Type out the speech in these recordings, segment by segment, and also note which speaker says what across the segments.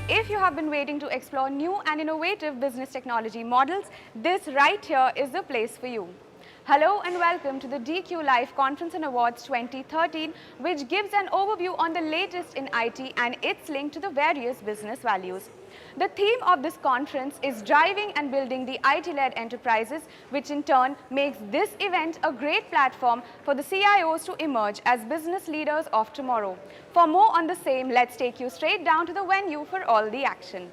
Speaker 1: If you have been waiting to explore new and innovative business technology models, this right here is the place for you. Hello and welcome to the DQ Live Conference and Awards 2013, which gives an overview on the latest in IT and its link to the various business values. The theme of this conference is driving and building the IT-led enterprises, which in turn makes this event a great platform for the CIOs to emerge as business leaders of tomorrow. For more on the same, let's take you straight down to the venue for all the action.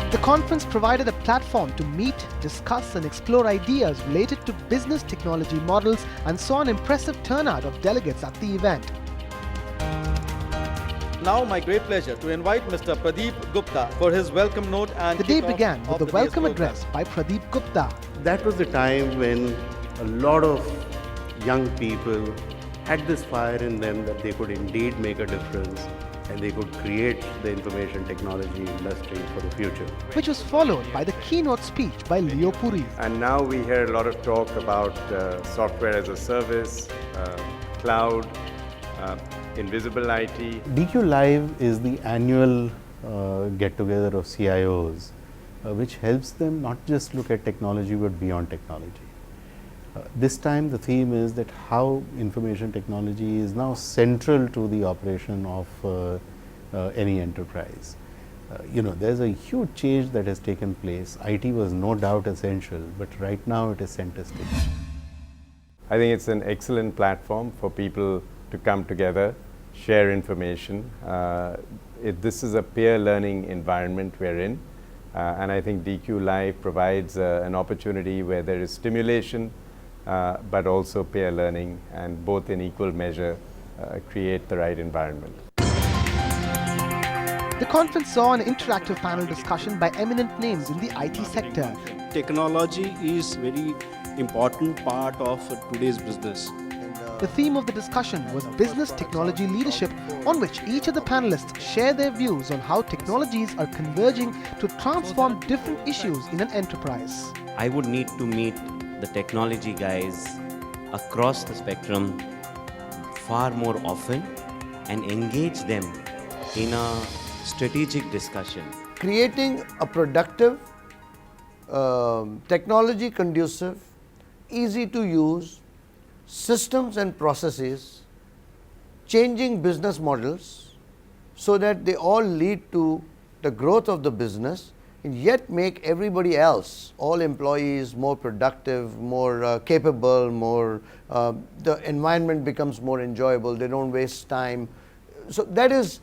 Speaker 2: The conference provided a platform to meet, discuss and explore ideas related to business technology models and saw an impressive turnout of delegates at the event.
Speaker 3: Now my great pleasure to invite Mr. Pradeep Gupta for his welcome note and
Speaker 2: The day began with the welcome address by Pradeep Gupta.
Speaker 4: That was the time when a lot of young people had this fire in them that they could indeed make a difference and they could create the information technology industry for the future.
Speaker 2: Which was followed by the keynote speech by Leo Puri.
Speaker 5: And now we hear a lot of talk about software as a service, cloud, invisible IT.
Speaker 4: DQ Live is the annual get-together of CIOs, which helps them not just look at technology but beyond technology. This time the theme is that how information technology is now central to the operation of any enterprise. There's a huge change that has taken place. IT was no doubt essential, but right now it is center stage.
Speaker 5: I think it's an excellent platform for people to come together, share information. This is a peer learning environment we're in, and I think DQ Live provides an opportunity where there is stimulation, but also peer learning, and both in equal measure create the right environment.
Speaker 2: The conference saw an interactive panel discussion by eminent names in the IT sector.
Speaker 6: Technology is very important part of today's business.
Speaker 2: The theme of the discussion was business technology leadership, on which each of the panelists share their views on how technologies are converging to transform different issues in an enterprise.
Speaker 7: I would need to meet the technology guys across the spectrum far more often and engage them in a strategic discussion.
Speaker 8: Creating a productive, technology conducive, easy to use systems and processes, changing business models so that they all lead to the growth of the business and yet make everybody else, all employees, more productive, more capable, more the environment becomes more enjoyable, they don't waste time. So that is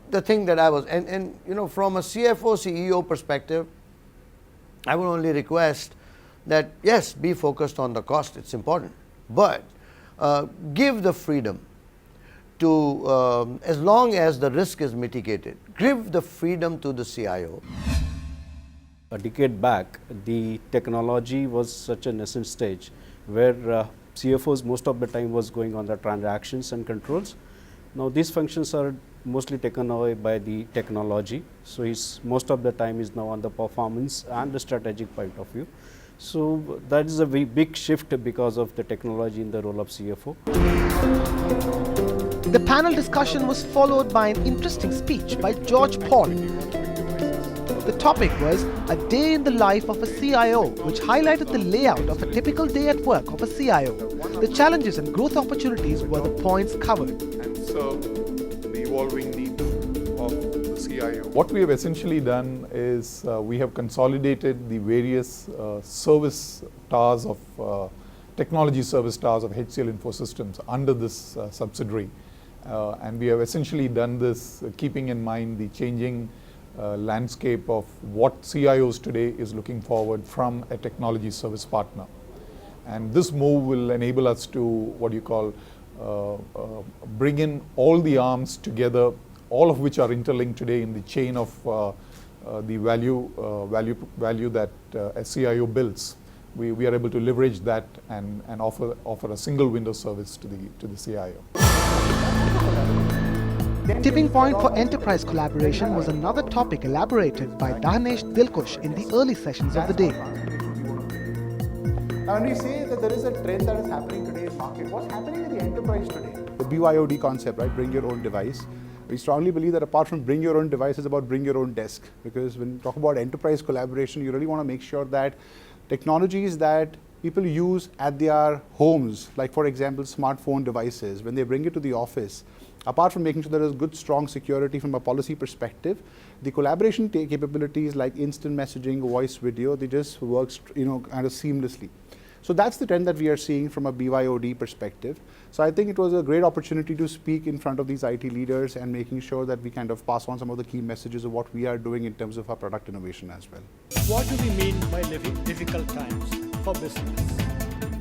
Speaker 8: the thing that I was, and from a CFO, CEO perspective, I would only request that yes, be focused on the cost, it's important, but give the freedom to, as long as the risk is mitigated, give the freedom to the CIO.
Speaker 6: A decade back, the technology was such a nascent stage where CFOs most of the time was going on the transactions and controls. Now these functions are mostly taken away by the technology. So most of the time is now on the performance and the strategic point of view. So that is a very big shift because of the technology in the role of CFO.
Speaker 2: The panel discussion was followed by an interesting speech by George Paul. The topic was a day in the life of a CIO, which highlighted the layout of a typical day at work of a CIO. The challenges and growth opportunities were the points covered.
Speaker 9: And serve the evolving needs of the CIO. What we have essentially done is we have consolidated the various service towers of technology service towers of HCL Infosystems under this subsidiary. And we have essentially done this keeping in mind the changing landscape of what CIOs today is looking forward from a technology service partner. And this move will enable us to what you call bring in all the arms together, all of which are interlinked today in the chain of the value that a CIO builds. We are able to leverage that and offer a single window service to the CIO.
Speaker 2: Tipping point for enterprise collaboration was another topic elaborated by Dahnesh Dilkush in the early sessions of the day.
Speaker 10: Now, when we say that there is a trend that is happening today in market, what's happening in the enterprise today? The BYOD concept, right? Bring your own device. We strongly believe that apart from bring your own device, it's about bring your own desk. Because when you talk about enterprise collaboration, you really want to make sure that technologies that people use at their homes, like for example, smartphone devices, when they bring it to the office, apart from making sure there is good, strong security from a policy perspective, the collaboration capabilities like instant messaging, voice, video, they just work, kind of seamlessly. So that's the trend that we are seeing from a BYOD perspective. So I think it was a great opportunity to speak in front of these IT leaders and making sure that we kind of pass on some of the key messages of what we are doing in terms of our product innovation as well.
Speaker 11: What do we mean by living difficult times for business?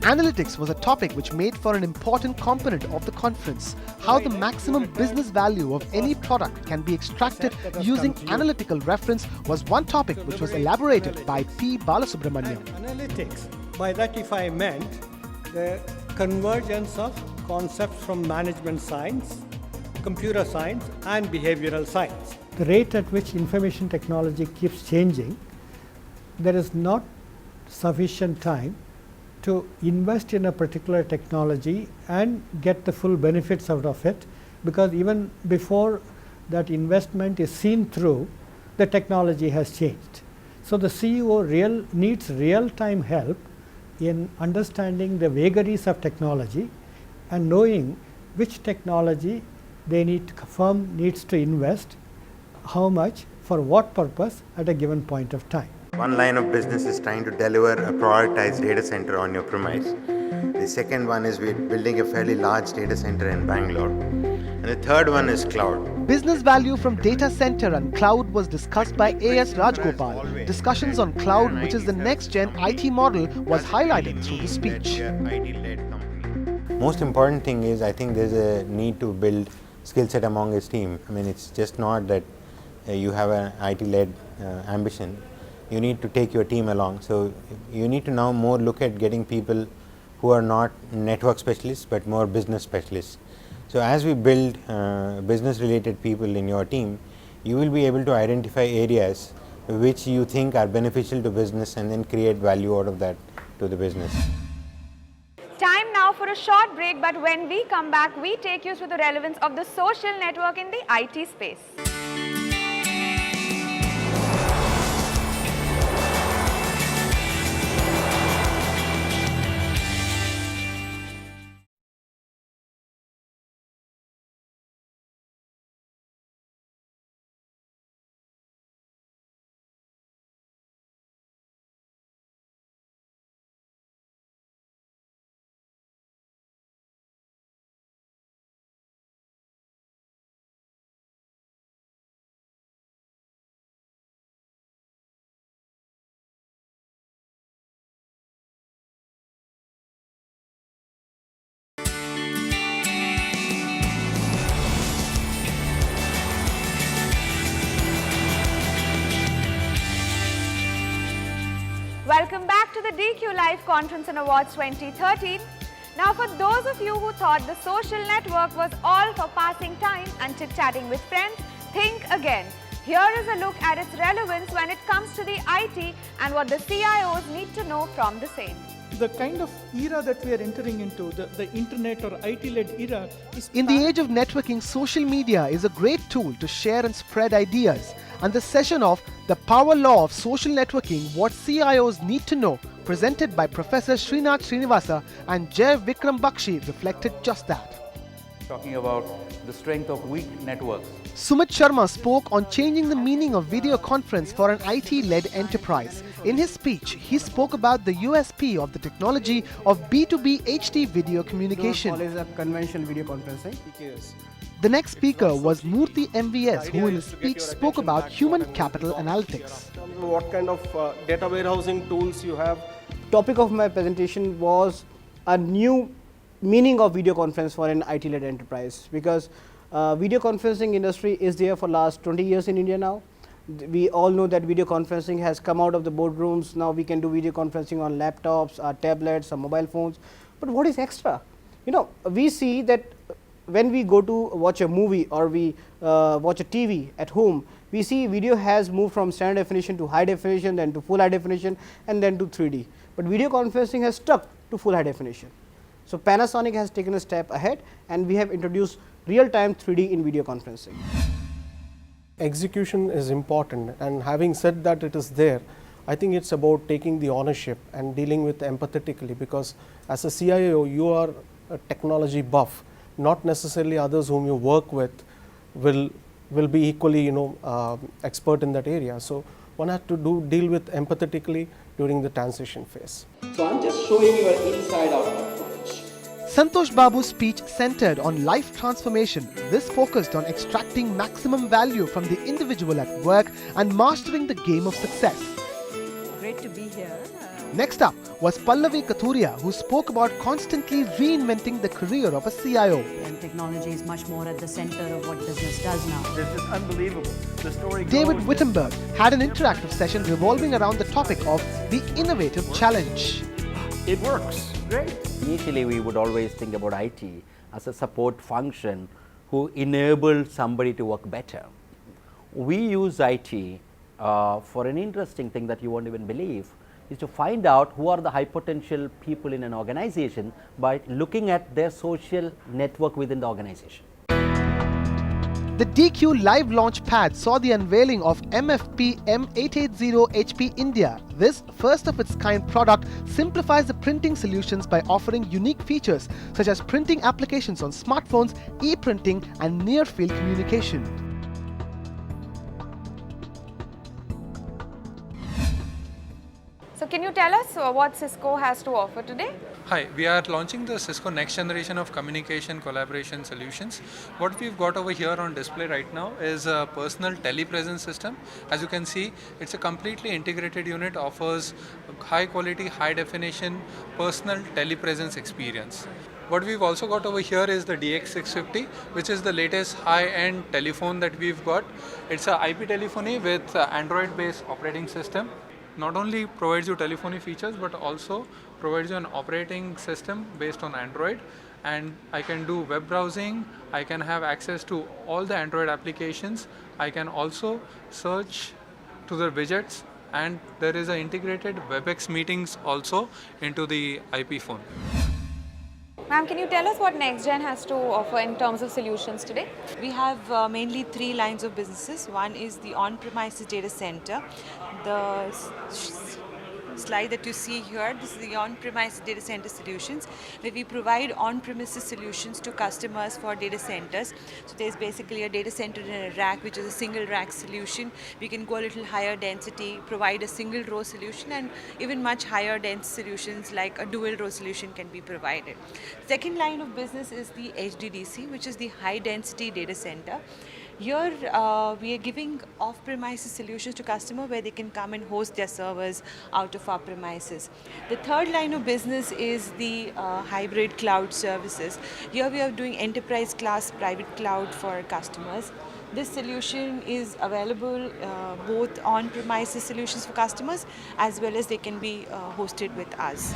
Speaker 2: Analytics was a topic which made for an important component of the conference. How the maximum business value of any product can be extracted using analytical reference was one topic which was elaborated by P. Balasubramaniam.
Speaker 11: Analytics, by that if I meant the convergence of concepts from management science, computer science and behavioral science. The rate at which information technology keeps changing, there is not sufficient time to invest in a particular technology and get the full benefits out of it, because even before that investment is seen through, the technology has changed. So the CEO needs real-time help in understanding the vagaries of technology and knowing which technology firm needs to invest, how much, for what purpose at a given point of time.
Speaker 12: One line of business is trying to deliver a prioritized data center on your premise. The second one is we're building a fairly large data center in Bangalore. And the third one is cloud.
Speaker 2: Business value from data center and cloud was discussed by A.S. Rajgopal. Discussions on cloud, which is the next gen IT model, was highlighted through the speech.
Speaker 12: Most important thing is I think there's a need to build skill set among his team. I mean, it's just not that you have an IT-led ambition. You need to take your team along. So you need to now more look at getting people who are not network specialists but more business specialists. So as we build business related people in your team, you will be able to identify areas which you think are beneficial to business and then create value out of that to the business.
Speaker 1: Time now for a short break, but when we come back, we take you through the relevance of the social network in the IT space. Welcome back to the DQ Live Conference and Awards 2013. Now, for those of you who thought the social network was all for passing time and chit-chatting with friends, think again. Here is a look at its relevance when it comes to the IT and what the CIOs need to know from the same.
Speaker 11: The kind of era that we are entering into, the internet or IT-led era, is
Speaker 2: in the age of networking, social media is a great tool to share and spread ideas. And the session of The Power Law of Social Networking, What CIOs Need to Know, presented by Professor Srinath Srinivasa and Jay Vikram Bakshi, reflected just that.
Speaker 13: Talking about the strength of weak networks.
Speaker 2: Sumit Sharma spoke on changing the meaning of video conference for an IT-led enterprise. In his speech, he spoke about the USP of the technology of B2B HD video communication.
Speaker 14: Conventional video conferencing.
Speaker 2: The next speaker was Murthy MVS, who in his speech spoke about human capital analytics.
Speaker 14: What kind of data warehousing tools you have. Topic of my presentation was a new meaning of video conference for an IT-led enterprise, because video conferencing industry is there for last 20 years in India now. We all know that video conferencing has come out of the boardrooms. Now we can do video conferencing on laptops, tablets, mobile phones. But what is extra? You know, we see that when we go to watch a movie or we watch a TV at home, we see video has moved from standard definition to high definition, then to full high definition, and then to 3D. but video conferencing has stuck to full high definition. So Panasonic has taken a step ahead, and we have introduced real-time 3D in video conferencing.
Speaker 15: Execution is important, and having said that it is there, I think it's about taking the ownership and dealing with empathetically, because as a CIO you are a technology buff, not necessarily others whom you work with will be equally expert in that area. So one has to deal with empathetically during the transition phase.
Speaker 16: So I'm just showing you an inside out approach.
Speaker 2: Santosh Babu's speech centered on life transformation. This focused on extracting maximum value from the individual at work and mastering the game of success.
Speaker 17: Great to be here.
Speaker 2: Next up was Pallavi Kathuria, who spoke about constantly reinventing the career of a CIO.
Speaker 17: And technology is much more at the center of what business does now.
Speaker 13: This is unbelievable. The story
Speaker 2: David
Speaker 13: goes
Speaker 2: Wittenberg had an interactive session revolving around the topic of the innovative challenge.
Speaker 13: It works. Great.
Speaker 18: Initially, we would always think about IT as a support function who enabled somebody to work better. We use IT for an interesting thing that you won't even believe, is to find out who are the high potential people in an organization by looking at their social network within the organization.
Speaker 2: The DQ Live Launch Pad saw the unveiling of MFP M880 HP India. This first of its kind product simplifies the printing solutions by offering unique features such as printing applications on smartphones, e-printing and near-field communication.
Speaker 1: So can you tell us what Cisco has to offer today?
Speaker 19: Hi, we are launching the Cisco next generation of communication collaboration solutions. What we've got over here on display right now is a personal telepresence system. As you can see, it's a completely integrated unit, offers high quality, high definition personal telepresence experience. What we've also got over here is the DX650, which is the latest high-end telephone that we've got. It's a IP telephony with Android-based operating system. Not only provides you telephony features, but also provides you an operating system based on Android, and I can do web browsing, I can have access to all the Android applications, I can also search to the widgets, and there is an integrated WebEx meetings also into the IP phone.
Speaker 1: Ma'am, can you tell us what NextGen has to offer in terms of solutions today?
Speaker 20: We have mainly three lines of businesses. One is the on-premises data center. The slide that you see here, this is the on-premises data center solutions, where we provide on-premises solutions to customers for data centers. So there's basically a data center in a rack, which is a single rack solution. We can go a little higher density, provide a single row solution, and even much higher dense solutions like a dual row solution can be provided. Second line of business is the HDDC, which is the high density data center. Here we are giving off-premises solutions to customers where they can come and host their servers out of our premises. The third line of business is the hybrid cloud services. Here we are doing enterprise class private cloud for customers. This solution is available both on-premises solutions for customers as well as they can be hosted with us.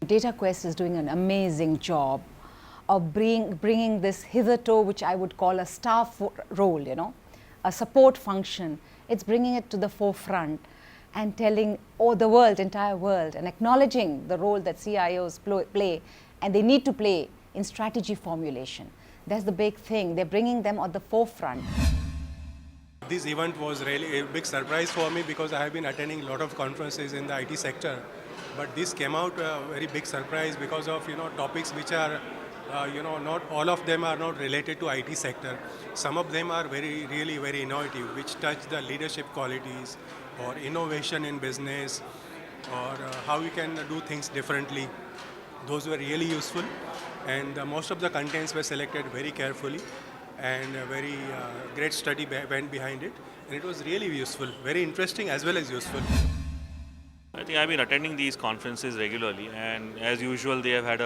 Speaker 17: DataQuest is doing an amazing job of bringing this hitherto, which I would call a staff role, a support function. It's bringing it to the forefront and telling the world, entire world, and acknowledging the role that CIOs play, and they need to play in strategy formulation. That's the big thing. They're bringing them at the forefront.
Speaker 21: This event was really a big surprise for me because I have been attending a lot of conferences in the IT sector, but this came out a very big surprise because of topics which are not all of them are not related to IT sector. Some of them are really very innovative, which touch the leadership qualities or innovation in business or how we can do things differently. Those were really useful, and most of the contents were selected very carefully, and a very great study went behind it, and it was really useful, very interesting as well as useful.
Speaker 22: I think I've been attending these conferences regularly, and as usual they have had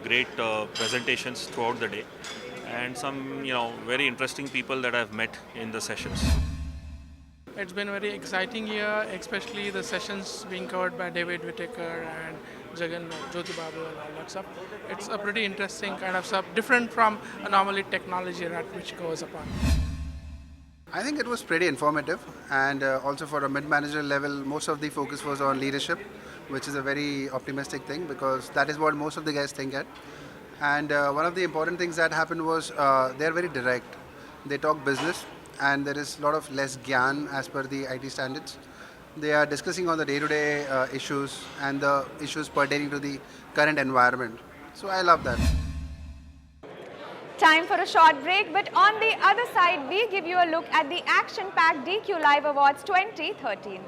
Speaker 22: great presentations throughout the day, and some very interesting people that I've met in the sessions.
Speaker 23: It's been a very exciting year, especially the sessions being covered by David Whittaker and Jagan Jyoti Babu and all that stuff. It's a pretty interesting kind of stuff, different from a normally technology rat which goes upon.
Speaker 24: I think it was pretty informative, and also for a mid-manager level, most of the focus was on leadership, which is a very optimistic thing because that is what most of the guys think at. And one of the important things that happened was they are very direct. They talk business, and there is a lot of less gyan as per the IT standards. They are discussing on the day-to-day issues and the issues pertaining to the current environment. So I love that.
Speaker 1: Time for a short break, but on the other side, we give you a look at the action-packed DQ Live Awards 2013.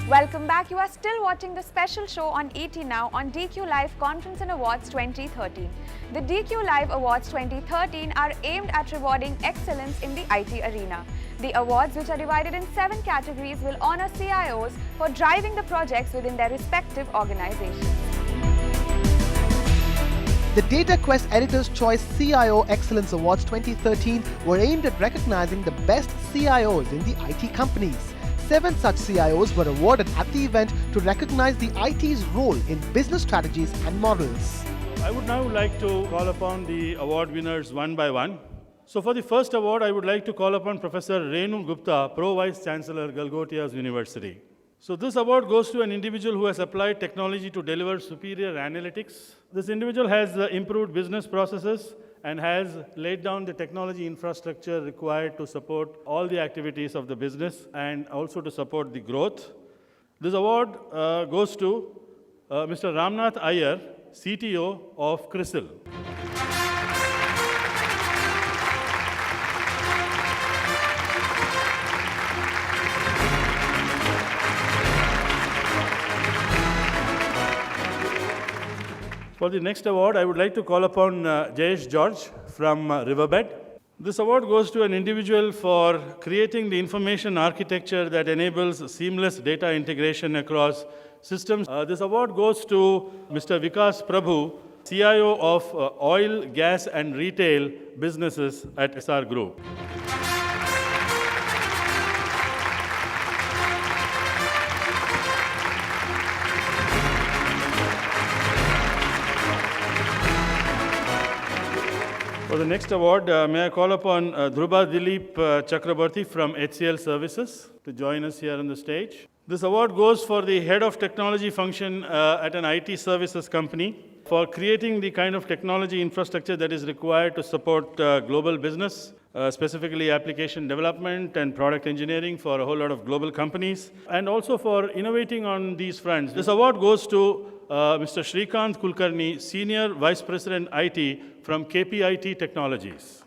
Speaker 1: Welcome back. You are still watching the special show on ET Now on DQ Live Conference and Awards 2013. The DQ Live Awards 2013 are aimed at rewarding excellence in the IT arena. The awards, which are divided in 7 categories, will honor CIOs for driving the projects within their respective organizations.
Speaker 2: The DataQuest Editor's Choice CIO Excellence Awards 2013 were aimed at recognizing the best CIOs in the IT companies. 7 such CIOs were awarded at the event to recognize the IT's role in business strategies and models.
Speaker 3: I would now like to call upon the award winners one by one. So for the first award, I would like to call upon Professor Renu Gupta, Pro Vice Chancellor, Galgotias University. So this award goes to an individual who has applied technology to deliver superior analytics. This individual has improved business processes and has laid down the technology infrastructure required to support all the activities of the business and also to support the growth. This award goes to Mr. Ramnath Iyer, CTO of CRISIL. For the next award, I would like to call upon Jayesh George from Riverbed. This award goes to an individual for creating the information architecture that enables seamless data integration across systems. This award goes to Mr. Vikas Prabhu, CIO of Oil, Gas and Retail Businesses at SR Group. For the next award, may I call upon Dhruba Dilip Chakrabarti from HCL Services to join us here on the stage. This award goes for the head of technology function at an IT services company for creating the kind of technology infrastructure that is required to support global business, specifically application development and product engineering for a whole lot of global companies, and also for innovating on these fronts. This award goes to Mr. Srikanth Kulkarni, Senior Vice President IT from KPIT Technologies.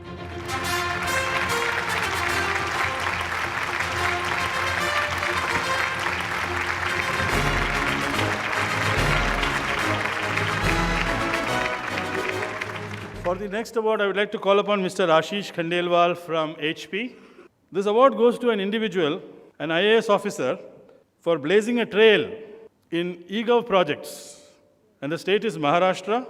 Speaker 3: For the next award, I would like to call upon Mr. Ashish Khandelwal from HP. This award goes to an individual, an IAS officer, for blazing a trail in eGov projects. And the state is Maharashtra.